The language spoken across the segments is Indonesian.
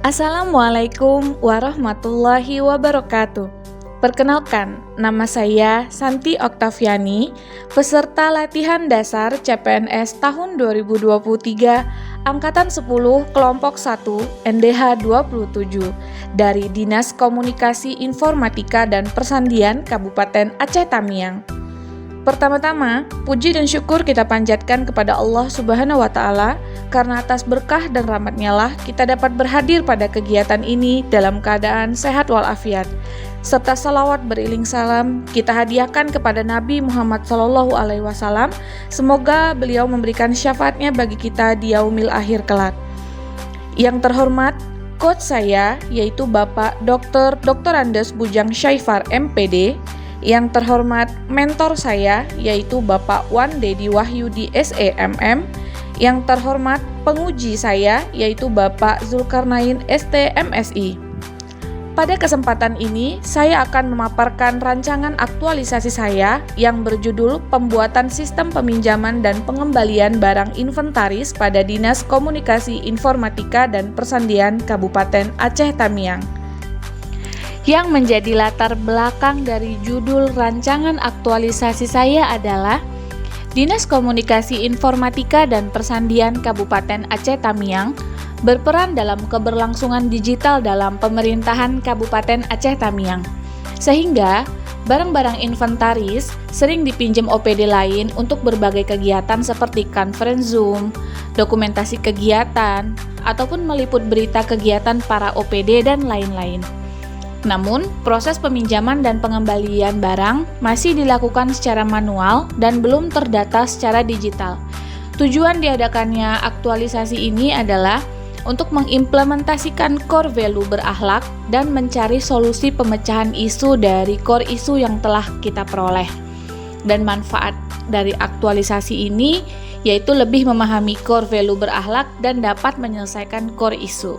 Assalamualaikum warahmatullahi wabarakatuh. Perkenalkan, nama saya Santi Oktaviani, peserta latihan dasar CPNS tahun 2023, Angkatan 10, Kelompok 1, NDH 27, dari Dinas Komunikasi Informatika dan Persandian Kabupaten Aceh Tamiang. Pertama-tama, puji dan syukur kita panjatkan kepada Allah Subhanahu wa Ta'ala, karena atas berkah dan rahmat-Nya lah kita dapat berhadir pada kegiatan ini dalam keadaan sehat walafiat. Serta salawat beriring salam kita hadiahkan kepada Nabi Muhammad SAW. Semoga beliau memberikan syafaatnya bagi kita di yaumil akhir kelak. Yang terhormat, coach saya yaitu Bapak Dr. Andes Bujang Syaifar MPD. Yang terhormat mentor saya yaitu Bapak Wan Dedi Wahyudi SEMM. Yang terhormat penguji saya yaitu Bapak Zulkarnain STMSI. Pada kesempatan ini saya akan memaparkan rancangan aktualisasi saya yang berjudul Pembuatan Sistem Peminjaman dan Pengembalian Barang Inventaris pada Dinas Komunikasi Informatika dan Persandian Kabupaten Aceh Tamiang. Yang menjadi latar belakang dari judul rancangan aktualisasi saya adalah Dinas Komunikasi Informatika dan Persandian Kabupaten Aceh Tamiang berperan dalam keberlangsungan digital dalam pemerintahan Kabupaten Aceh Tamiang, sehingga barang-barang inventaris sering dipinjam OPD lain untuk berbagai kegiatan seperti conference Zoom, dokumentasi kegiatan, ataupun meliput berita kegiatan para OPD dan lain-lain. Namun, proses peminjaman dan pengembalian barang masih dilakukan secara manual dan belum terdata secara digital. Tujuan diadakannya aktualisasi ini adalah untuk mengimplementasikan core value berakhlak dan mencari solusi pemecahan isu dari core isu yang telah kita peroleh. Dan manfaat dari aktualisasi ini yaitu lebih memahami core value berakhlak dan dapat menyelesaikan core isu.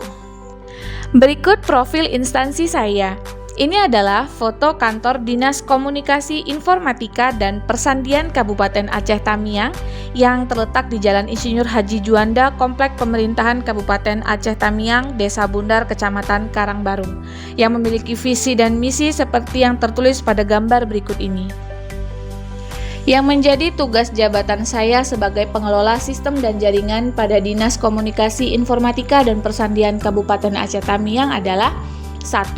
Berikut profil instansi saya. Ini adalah foto kantor Dinas Komunikasi Informatika dan Persandian Kabupaten Aceh Tamiang yang terletak di Jalan Insinyur Haji Juanda, Komplek Pemerintahan Kabupaten Aceh Tamiang, Desa Bundar, Kecamatan Karangbarung, yang memiliki visi dan misi seperti yang tertulis pada gambar berikut ini. Yang menjadi tugas jabatan saya sebagai pengelola sistem dan jaringan pada Dinas Komunikasi Informatika dan Persandian Kabupaten Aceh Tamiang adalah 1.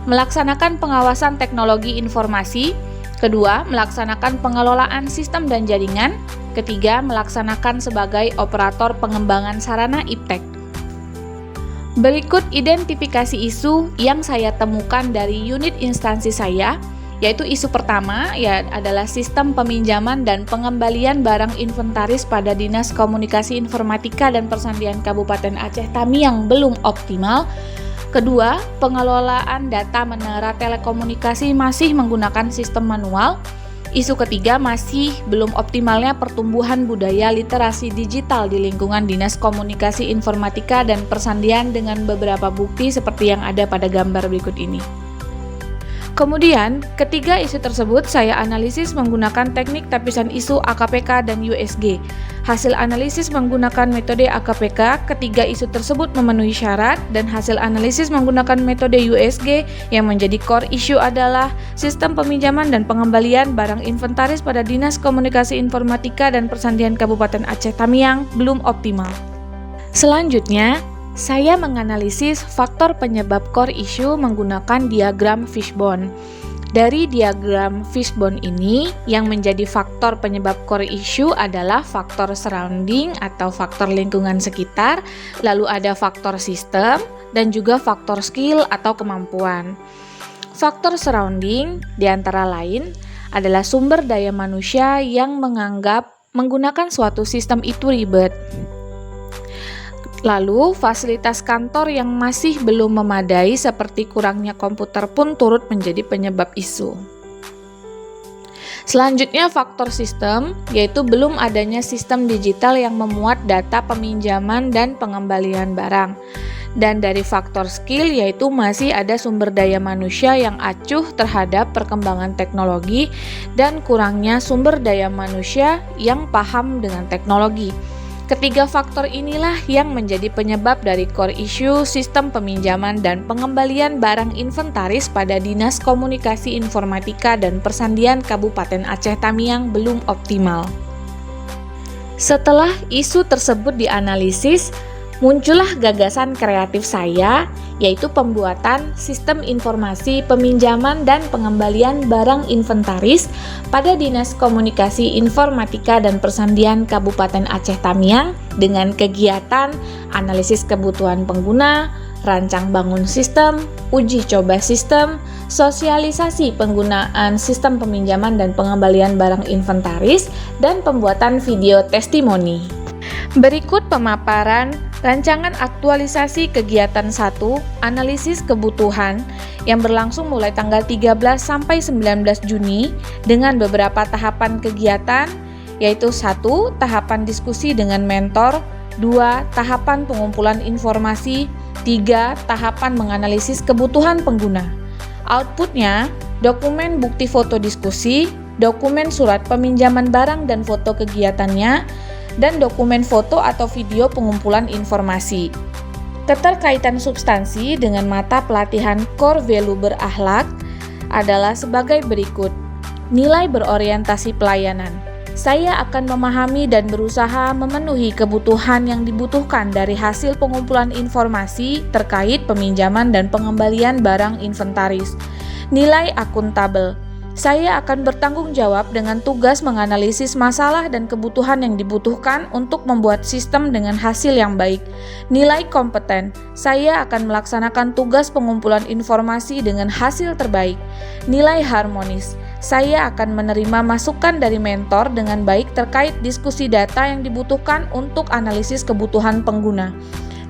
Melaksanakan pengawasan teknologi informasi. 2. Melaksanakan pengelolaan sistem dan jaringan. 3. Melaksanakan sebagai operator pengembangan sarana iptek. Berikut identifikasi isu yang saya temukan dari unit instansi saya, yaitu isu pertama adalah sistem peminjaman dan pengembalian barang inventaris pada Dinas Komunikasi Informatika dan Persandian Kabupaten Aceh Tamiang belum optimal. Kedua, pengelolaan data menara telekomunikasi masih menggunakan sistem manual. Isu ketiga, masih belum optimalnya pertumbuhan budaya literasi digital di lingkungan Dinas Komunikasi Informatika dan Persandian dengan beberapa bukti seperti yang ada pada gambar berikut ini. Kemudian, ketiga isu tersebut saya analisis menggunakan teknik tapisan isu AKPK dan USG. Hasil analisis menggunakan metode AKPK, ketiga isu tersebut memenuhi syarat, dan hasil analisis menggunakan metode USG yang menjadi core issue adalah sistem peminjaman dan pengembalian barang inventaris pada Dinas Komunikasi Informatika dan Persandian Kabupaten Aceh Tamiang belum optimal. Selanjutnya, saya menganalisis faktor penyebab core issue menggunakan diagram fishbone. Dari diagram fishbone ini, yang menjadi faktor penyebab core issue adalah faktor surrounding atau faktor lingkungan sekitar, lalu ada faktor sistem, dan juga faktor skill atau kemampuan. Faktor surrounding diantara lain adalah sumber daya manusia yang menganggap menggunakan suatu sistem itu ribet. Lalu, fasilitas kantor yang masih belum memadai seperti kurangnya komputer pun turut menjadi penyebab isu. Selanjutnya, faktor sistem, yaitu belum adanya sistem digital yang memuat data peminjaman dan pengembalian barang. Dan dari faktor skill, yaitu masih ada sumber daya manusia yang acuh terhadap perkembangan teknologi dan kurangnya sumber daya manusia yang paham dengan teknologi. Ketiga faktor inilah yang menjadi penyebab dari core issue sistem peminjaman dan pengembalian barang inventaris pada Dinas Komunikasi Informatika dan Persandian Kabupaten Aceh Tamiang belum optimal. Setelah isu tersebut dianalisis, muncullah gagasan kreatif saya, yaitu pembuatan sistem informasi peminjaman dan pengembalian barang inventaris pada Dinas Komunikasi Informatika dan Persandian Kabupaten Aceh Tamiang dengan kegiatan analisis kebutuhan pengguna, rancang bangun sistem, uji coba sistem, sosialisasi penggunaan sistem peminjaman dan pengembalian barang inventaris, dan pembuatan video testimoni. Berikut pemaparan rancangan aktualisasi kegiatan 1, analisis kebutuhan yang berlangsung mulai tanggal 13 sampai 19 Juni dengan beberapa tahapan kegiatan, yaitu 1. Tahapan diskusi dengan mentor, 2. Tahapan pengumpulan informasi, 3. Tahapan menganalisis kebutuhan pengguna. Outputnya, dokumen bukti foto diskusi, dokumen surat peminjaman barang dan foto kegiatannya, dan dokumen foto atau video pengumpulan informasi. Keterkaitan substansi dengan mata pelatihan core value berakhlak adalah sebagai berikut. Nilai berorientasi pelayanan. Saya akan memahami dan berusaha memenuhi kebutuhan yang dibutuhkan dari hasil pengumpulan informasi terkait peminjaman dan pengembalian barang inventaris. Nilai akuntabel. Saya akan bertanggung jawab dengan tugas menganalisis masalah dan kebutuhan yang dibutuhkan untuk membuat sistem dengan hasil yang baik. Nilai kompeten. Saya akan melaksanakan tugas pengumpulan informasi dengan hasil terbaik. Nilai harmonis. Saya akan menerima masukan dari mentor dengan baik terkait diskusi data yang dibutuhkan untuk analisis kebutuhan pengguna.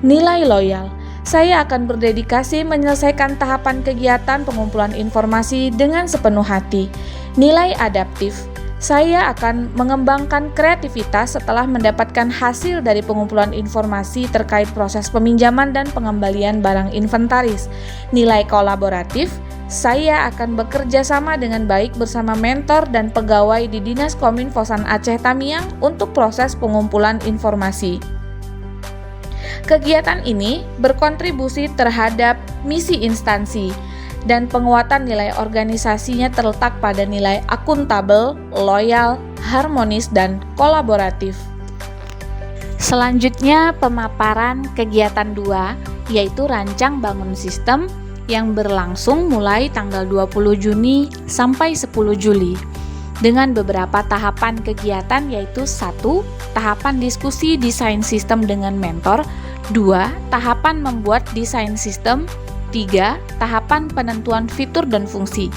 Nilai loyal. Saya akan berdedikasi menyelesaikan tahapan kegiatan pengumpulan informasi dengan sepenuh hati. Nilai adaptif. Saya akan mengembangkan kreativitas setelah mendapatkan hasil dari pengumpulan informasi terkait proses peminjaman dan pengembalian barang inventaris. Nilai kolaboratif. Saya akan bekerja sama dengan baik bersama mentor dan pegawai di Dinas Kominfosan Aceh Tamiang untuk proses pengumpulan informasi. Kegiatan ini berkontribusi terhadap misi instansi dan penguatan nilai organisasinya terletak pada nilai akuntabel, loyal, harmonis, dan kolaboratif. Selanjutnya pemaparan kegiatan 2, yaitu rancang bangun sistem yang berlangsung mulai tanggal 20 Juni sampai 10 Juli. Dengan beberapa tahapan kegiatan yaitu 1. Tahapan diskusi desain sistem dengan mentor, 2. Tahapan membuat desain sistem, 3. Tahapan penentuan fitur dan fungsi.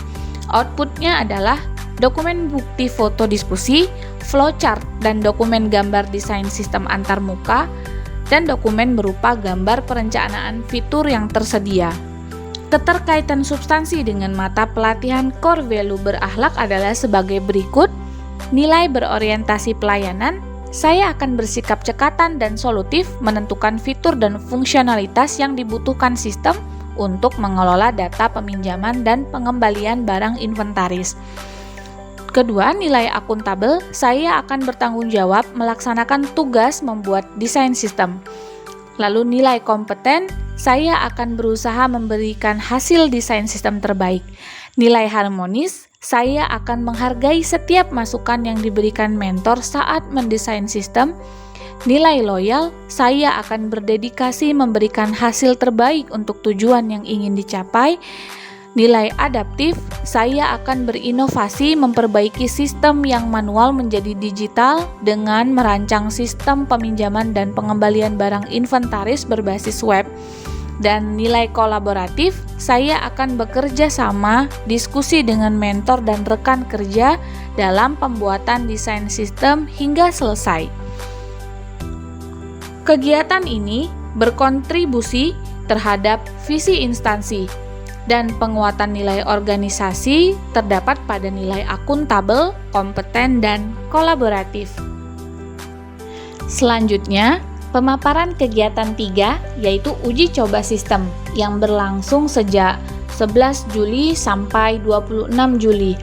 Outputnya adalah dokumen bukti foto diskusi, flowchart dan dokumen gambar desain sistem antarmuka, dan dokumen berupa gambar perencanaan fitur yang tersedia. Keterkaitan substansi dengan mata pelatihan core value berakhlak adalah sebagai berikut. Nilai berorientasi pelayanan. Saya akan bersikap cekatan dan solutif menentukan fitur dan fungsionalitas yang dibutuhkan sistem untuk mengelola data peminjaman dan pengembalian barang inventaris. Kedua, nilai akuntabel. Saya akan bertanggung jawab melaksanakan tugas membuat desain sistem. Lalu nilai kompeten. Saya akan berusaha memberikan hasil desain sistem terbaik. Nilai harmonis. Saya akan menghargai setiap masukan yang diberikan mentor saat mendesain sistem. Nilai loyal, saya akan berdedikasi memberikan hasil terbaik untuk tujuan yang ingin dicapai. Nilai adaptif, saya akan berinovasi memperbaiki sistem yang manual menjadi digital dengan merancang sistem peminjaman dan pengembalian barang inventaris berbasis web. Dan nilai kolaboratif, saya akan bekerja sama, diskusi dengan mentor dan rekan kerja dalam pembuatan desain sistem hingga selesai. Kegiatan ini berkontribusi terhadap visi instansi dan penguatan nilai organisasi terdapat pada nilai akuntabel, kompeten, dan kolaboratif. Selanjutnya, pemaparan kegiatan 3 yaitu uji coba sistem yang berlangsung sejak 11 Juli sampai 26 Juli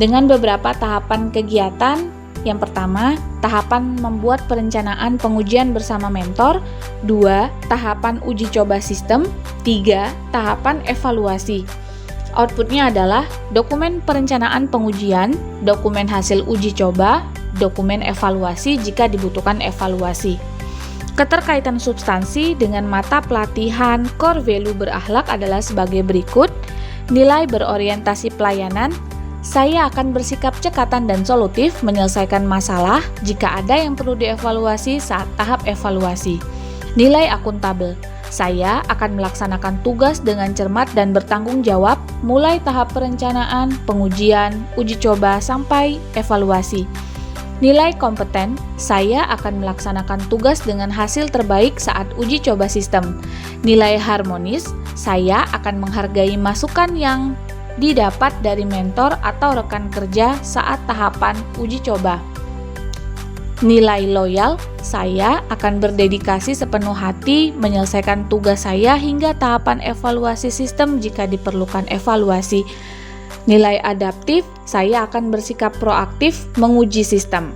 dengan beberapa tahapan kegiatan Yang pertama, tahapan membuat perencanaan pengujian bersama mentor. 2. Tahapan uji coba sistem. 3. Tahapan evaluasi. Outputnya adalah dokumen perencanaan pengujian, dokumen hasil uji coba, dokumen evaluasi jika dibutuhkan evaluasi. Keterkaitan substansi dengan mata pelatihan core value berakhlak adalah sebagai berikut. Nilai berorientasi pelayanan, saya akan bersikap cekatan dan solutif menyelesaikan masalah jika ada yang perlu dievaluasi saat tahap evaluasi. Nilai akuntabel, saya akan melaksanakan tugas dengan cermat dan bertanggung jawab mulai tahap perencanaan, pengujian, uji coba, sampai evaluasi. Nilai kompeten, saya akan melaksanakan tugas dengan hasil terbaik saat uji coba sistem. Nilai harmonis, saya akan menghargai masukan yang didapat dari mentor atau rekan kerja saat tahapan uji coba. Nilai loyal, saya akan berdedikasi sepenuh hati menyelesaikan tugas saya hingga tahapan evaluasi sistem jika diperlukan evaluasi. Nilai adaptif, saya akan bersikap proaktif menguji sistem.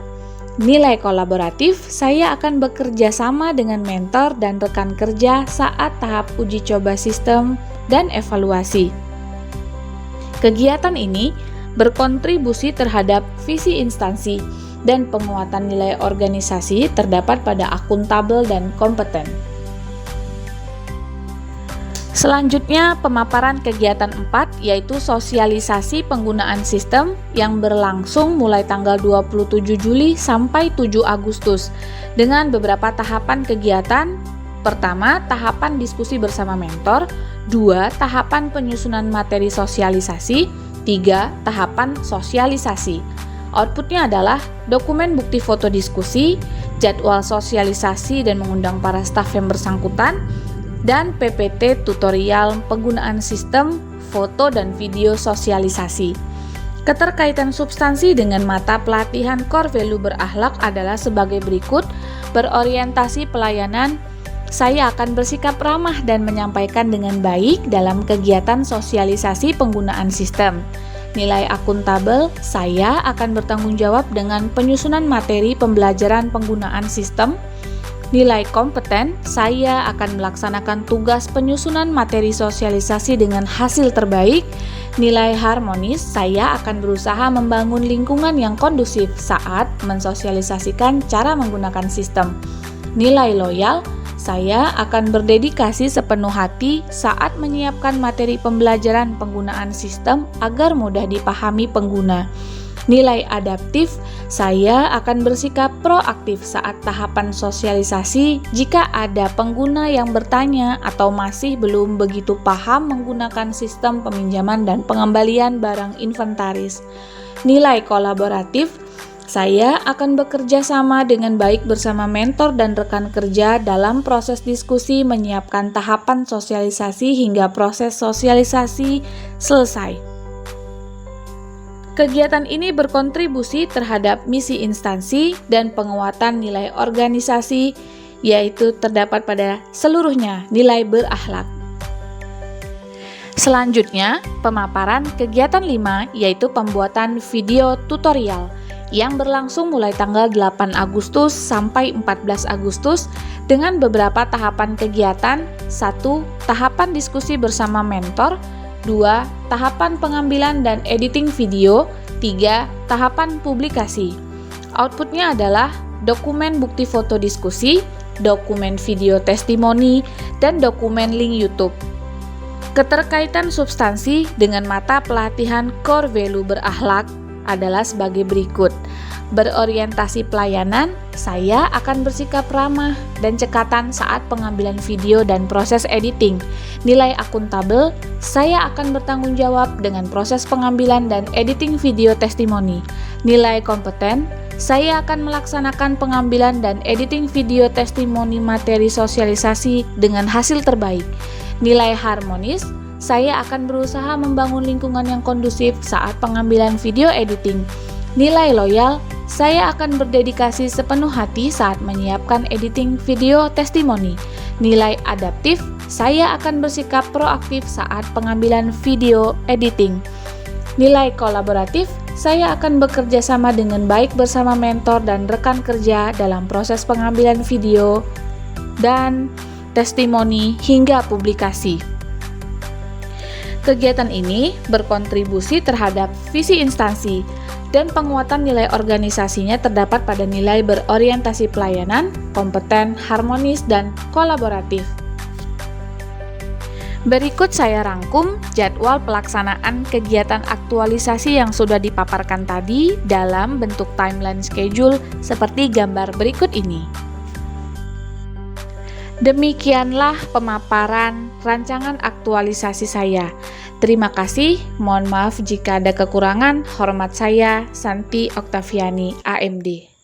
Nilai kolaboratif, saya akan bekerja sama dengan mentor dan rekan kerja saat tahap uji coba sistem dan evaluasi. Kegiatan ini berkontribusi terhadap visi instansi dan penguatan nilai organisasi terdapat pada akuntabel dan kompeten. Selanjutnya, pemaparan kegiatan 4 yaitu sosialisasi penggunaan sistem yang berlangsung mulai tanggal 27 Juli sampai 7 Agustus dengan beberapa tahapan kegiatan. Pertama, tahapan diskusi bersama mentor. 2. Tahapan penyusunan materi sosialisasi. 3. Tahapan sosialisasi. Outputnya adalah dokumen bukti foto diskusi, jadwal sosialisasi dan mengundang para staf yang bersangkutan, dan PPT tutorial penggunaan sistem, foto dan video sosialisasi. Keterkaitan substansi dengan mata pelatihan core value berakhlak adalah sebagai berikut. Berorientasi pelayanan, saya akan bersikap ramah dan menyampaikan dengan baik dalam kegiatan sosialisasi penggunaan sistem. Nilai akuntabel, saya akan bertanggung jawab dengan penyusunan materi pembelajaran penggunaan sistem. Nilai kompeten, saya akan melaksanakan tugas penyusunan materi sosialisasi dengan hasil terbaik. Nilai harmonis, saya akan berusaha membangun lingkungan yang kondusif saat mensosialisasikan cara menggunakan sistem. Nilai loyal, saya akan berdedikasi sepenuh hati saat menyiapkan materi pembelajaran penggunaan sistem agar mudah dipahami pengguna. Nilai adaptif, saya akan bersikap proaktif saat tahapan sosialisasi jika ada pengguna yang bertanya atau masih belum begitu paham menggunakan sistem peminjaman dan pengembalian barang inventaris. Nilai kolaboratif, saya akan bekerja sama dengan baik bersama mentor dan rekan kerja dalam proses diskusi menyiapkan tahapan sosialisasi hingga proses sosialisasi selesai. Kegiatan ini berkontribusi terhadap misi instansi dan penguatan nilai organisasi, yaitu terdapat pada seluruhnya nilai berakhlak. Selanjutnya, pemaparan kegiatan 5 yaitu pembuatan video tutorial yang berlangsung mulai tanggal 8 Agustus sampai 14 Agustus dengan beberapa tahapan kegiatan. 1. Tahapan diskusi bersama mentor. 2. Tahapan pengambilan dan editing video. 3. Tahapan publikasi. Outputnya adalah dokumen bukti foto diskusi, dokumen video testimoni, dan dokumen link YouTube. Keterkaitan substansi dengan mata pelatihan core value berakhlak adalah sebagai berikut. Berorientasi pelayanan, saya akan bersikap ramah dan cekatan saat pengambilan video dan proses editing. Nilai akuntabel, saya akan bertanggung jawab dengan proses pengambilan dan editing video testimoni. Nilai kompeten, saya akan melaksanakan pengambilan dan editing video testimoni materi sosialisasi dengan hasil terbaik. Nilai harmonis, saya akan berusaha membangun lingkungan yang kondusif saat pengambilan video editing. Nilai loyal, saya akan berdedikasi sepenuh hati saat menyiapkan editing video testimoni. Nilai adaptif, saya akan bersikap proaktif saat pengambilan video editing. Nilai kolaboratif, Saya akan bekerja sama dengan baik bersama mentor dan rekan kerja dalam proses pengambilan video dan testimoni hingga publikasi. Kegiatan ini berkontribusi terhadap visi instansi dan penguatan nilai organisasinya terdapat pada nilai berorientasi pelayanan, kompeten, harmonis, dan kolaboratif. Berikut saya rangkum jadwal pelaksanaan kegiatan aktualisasi yang sudah dipaparkan tadi dalam bentuk timeline schedule seperti gambar berikut ini. Demikianlah pemaparan rancangan aktualisasi saya. Terima kasih, mohon maaf jika ada kekurangan. Hormat saya, Santi Oktaviani, AMD.